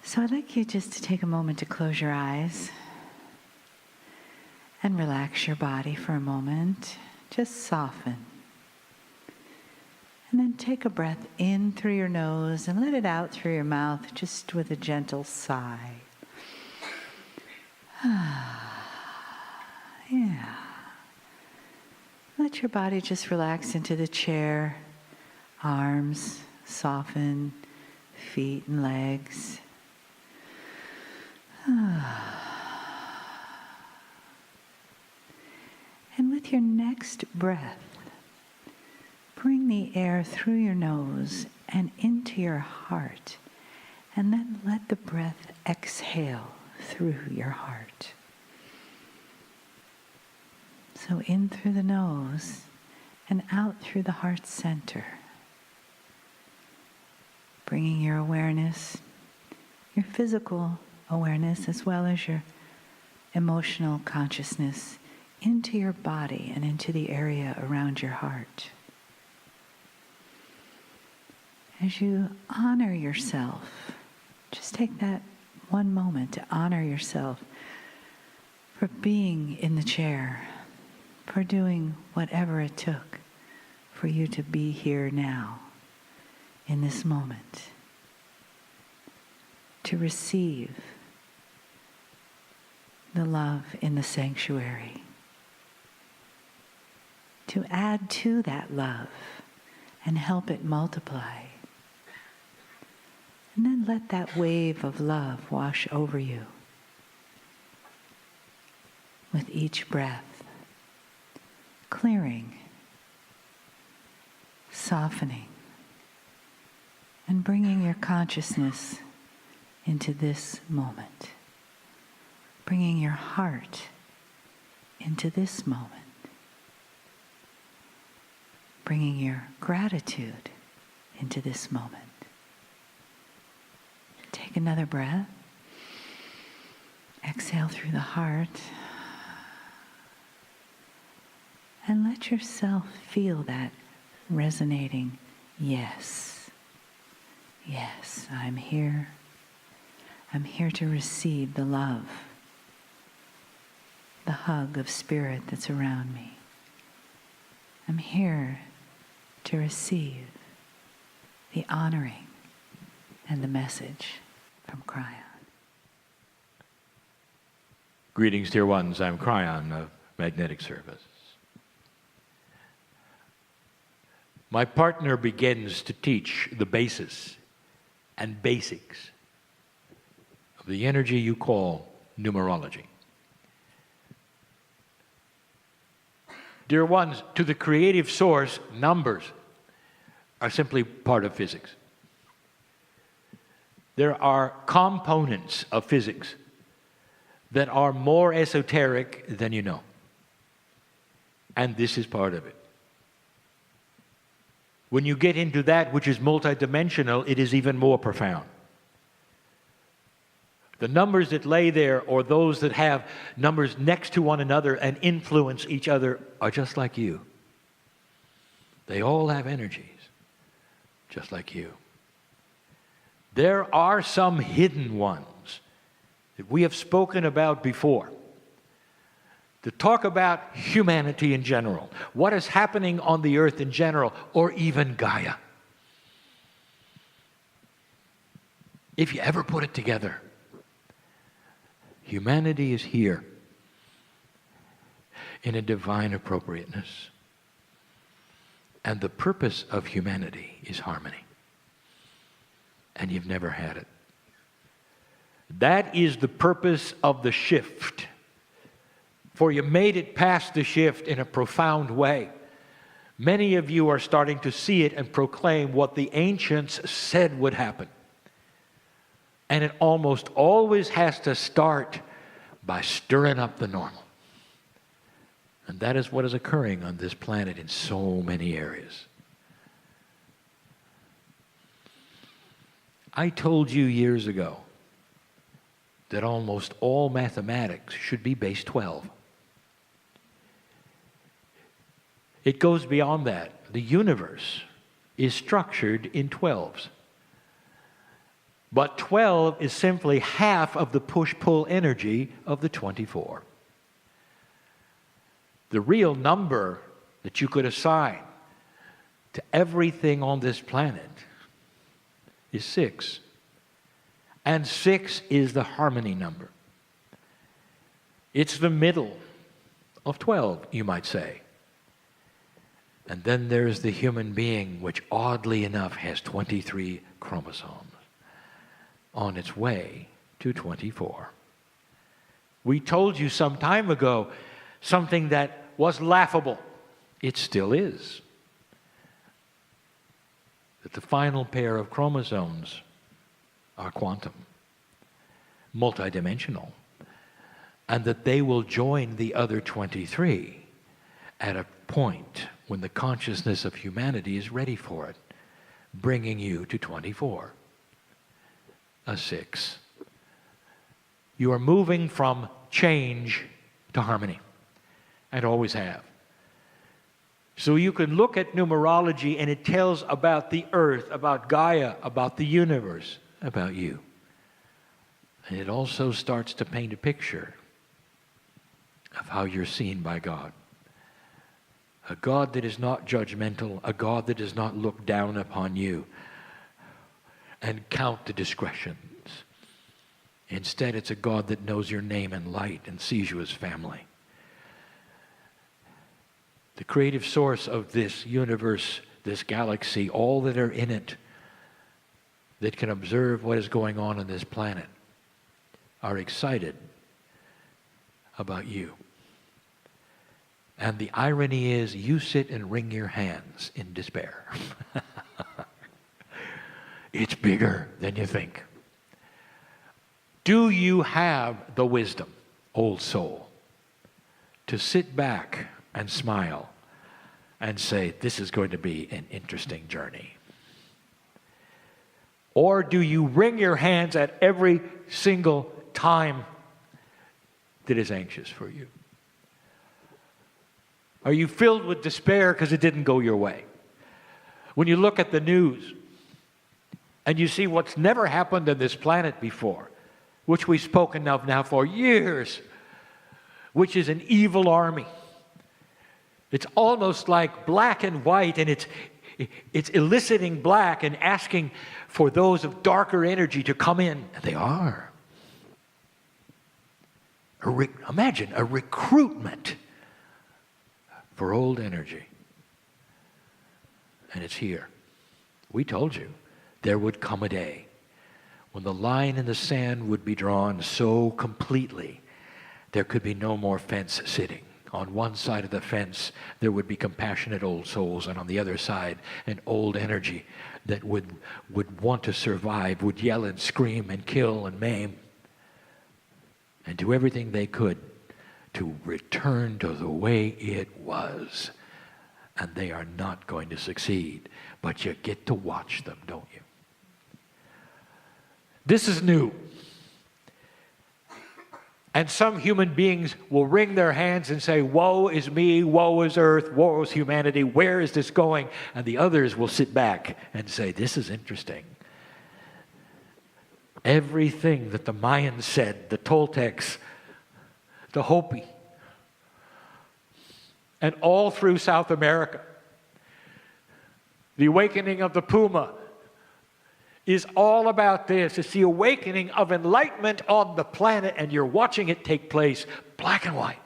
So I'd like you just to take a moment to close your eyes and relax your body for a moment. Just soften. And then take a breath in through your nose and let it out through your mouth, just with a gentle sigh. Yeah. Let your body just relax into the chair, arms soften, feet and legs. And with your next breath, bring the air through your nose and into your heart, and then let the breath exhale through your heart. So in through the nose and out through the heart center, bringing your awareness, your physical awareness, as well as your emotional consciousness into your body and into the area around your heart. As you honor yourself, just take that one moment to honor yourself for being in the chair, for doing whatever it took for you to be here now, in this moment, to receive the love in the sanctuary, to add to that love and help it multiply. And then let that wave of love wash over you with each breath, clearing, softening, and bringing your consciousness into this moment, bringing your heart into this moment, bringing your gratitude into this moment. Take another breath. Exhale through the heart. And let yourself feel that resonating yes. Yes, I'm here. I'm here to receive the love, the hug of spirit that's around me. I'm here to receive the honoring and the message from Kryon. Greetings, dear ones. I'm Kryon of Magnetic Service. My partner begins to teach the basis and basics of the energy you call numerology. Dear ones, to the creative source, numbers are simply part of physics. There are components of physics that are more esoteric than you know. And this is part of it. When you get into that which is multidimensional, it is even more profound. The numbers that lay there, or those that have numbers next to one another and influence each other, are just like you. They all have energies, just like you. There are some hidden ones that we have spoken about before. To talk about humanity in general, what is happening on the earth in general, or even Gaia. If you ever put it together, humanity is here in a divine appropriateness. And the purpose of humanity is harmony. And you've never had it. That is the purpose of the shift. For you made it past the shift in a profound way. Many of you are starting to see it and proclaim what the ancients said would happen. And it almost always has to start by stirring up the normal. And that is what is occurring on this planet in so many areas. I told you years ago that almost all mathematics should be base 12. It goes beyond that. The universe is structured in 12s. But 12 is simply half of the push-pull energy of the 24. The real number that you could assign to everything on this planet is 6. And 6 is the harmony number. It's the middle of 12, you might say. And then there's the human being, which oddly enough has 23 chromosomes on its way to 24. We told you some time ago something that was laughable. It still is. That the final pair of chromosomes are quantum, multidimensional, and that they will join the other 23 at a point when the consciousness of humanity is ready for it, bringing you to 24, a 6. You are moving from change to harmony, and always have. So you can look at numerology and it tells about the earth, about Gaia, about the universe, about you. And it also starts to paint a picture of how you're seen by God. A God that is not judgmental, a God that does not look down upon you and count the discretions. Instead, it's a God that knows your name and light and sees you as family. The creative source of this universe, this galaxy, all that are in it that can observe what is going on this planet are excited about you. And the irony is, you sit and wring your hands in despair. It's bigger than you think. Do you have the wisdom, old soul, to sit back and smile and say, this is going to be an interesting journey? Or do you wring your hands at every single time that is anxious for you? Are you filled with despair because it didn't go your way? When you look at the news and you see what's never happened on this planet before, which we've spoken of now for years, which is an evil army. It's almost like black and white, and it's eliciting black and asking for those of darker energy to come in. And they are. Imagine a recruitment for old energy. And it's here. We told you there would come a day when the line in the sand would be drawn so completely there could be no more fence sitting. On one side of the fence there would be compassionate old souls, and on the other side an old energy that would want to survive, would yell and scream and kill and maim and do everything they could to return to the way it was. And they are not going to succeed, but you get to watch them, don't you? This is new. And some human beings will wring their hands and say, woe is me, woe is earth, woe is humanity, where is this going? And the others will sit back and say, this is interesting. Everything that the Mayans said, the Toltecs, the Hopi, and all through South America, the awakening of the Puma is all about this. It's the awakening of enlightenment on the planet, and you're watching it take place, black and white,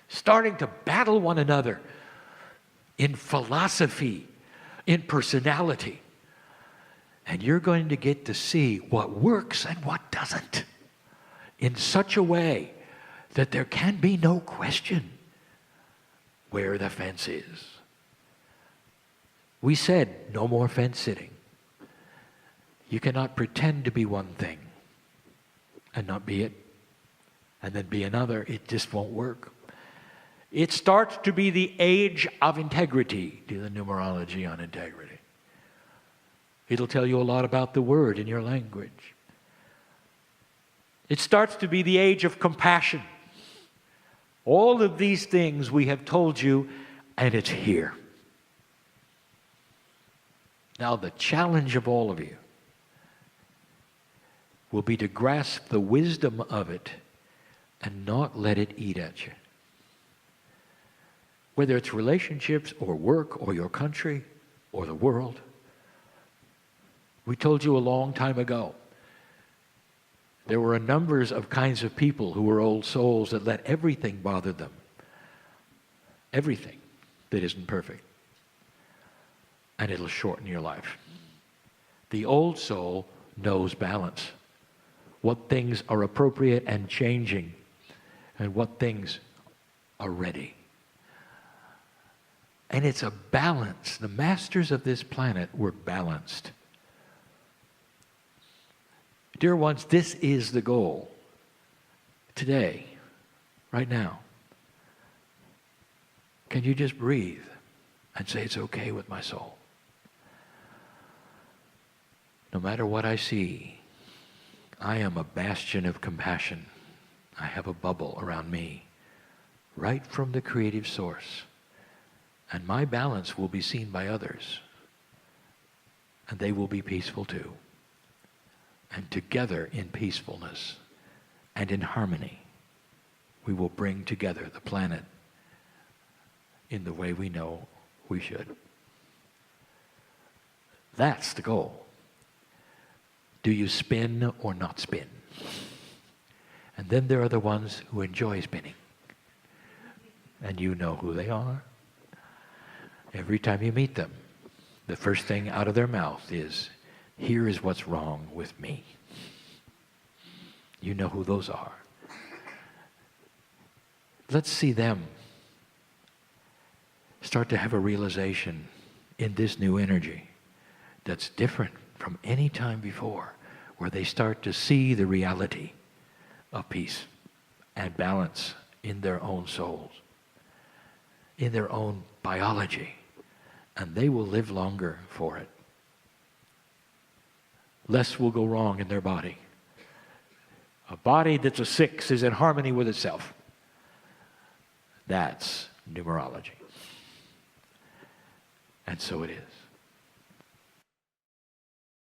starting to battle one another in philosophy, in personality. And you're going to get to see what works and what doesn't in such a way that there can be no question where the fence is. We said no more fence sitting. You cannot pretend to be one thing and not be it, and then be another. It just won't work. It starts to be the age of integrity. Do the numerology on integrity. It'll tell you a lot about the word in your language. It starts to be the age of compassion. All of these things we have told you, and it's here. Now the challenge of all of you will be to grasp the wisdom of it and not let it eat at you. Whether it's relationships or work or your country or the world. We told you a long time ago, there were a numbers of kinds of people who were old souls that let everything bother them. Everything that isn't perfect. And it'll shorten your life. The old soul knows balance. What things are appropriate and changing, and what things are ready. And it's a balance. The masters of this planet were balanced. Dear ones, this is the goal. Today, right now. Can you just breathe and say it's okay with my soul? No matter what I see, I am a bastion of compassion. I have a bubble around me, right from the creative source. And my balance will be seen by others. And they will be peaceful too. And together in peacefulness and in harmony, we will bring together the planet in the way we know we should. That's the goal. Do you spin or not spin? And then there are the ones who enjoy spinning. And you know who they are. Every time you meet them, the first thing out of their mouth is, here is what's wrong with me. You know who those are. Let's see them start to have a realization in this new energy that's different from any time before, where they start to see the reality of peace and balance in their own souls, in their own biology, and they will live longer for it. Less will go wrong in their body. A body that's a 6 is in harmony with itself. That's numerology. And so it is.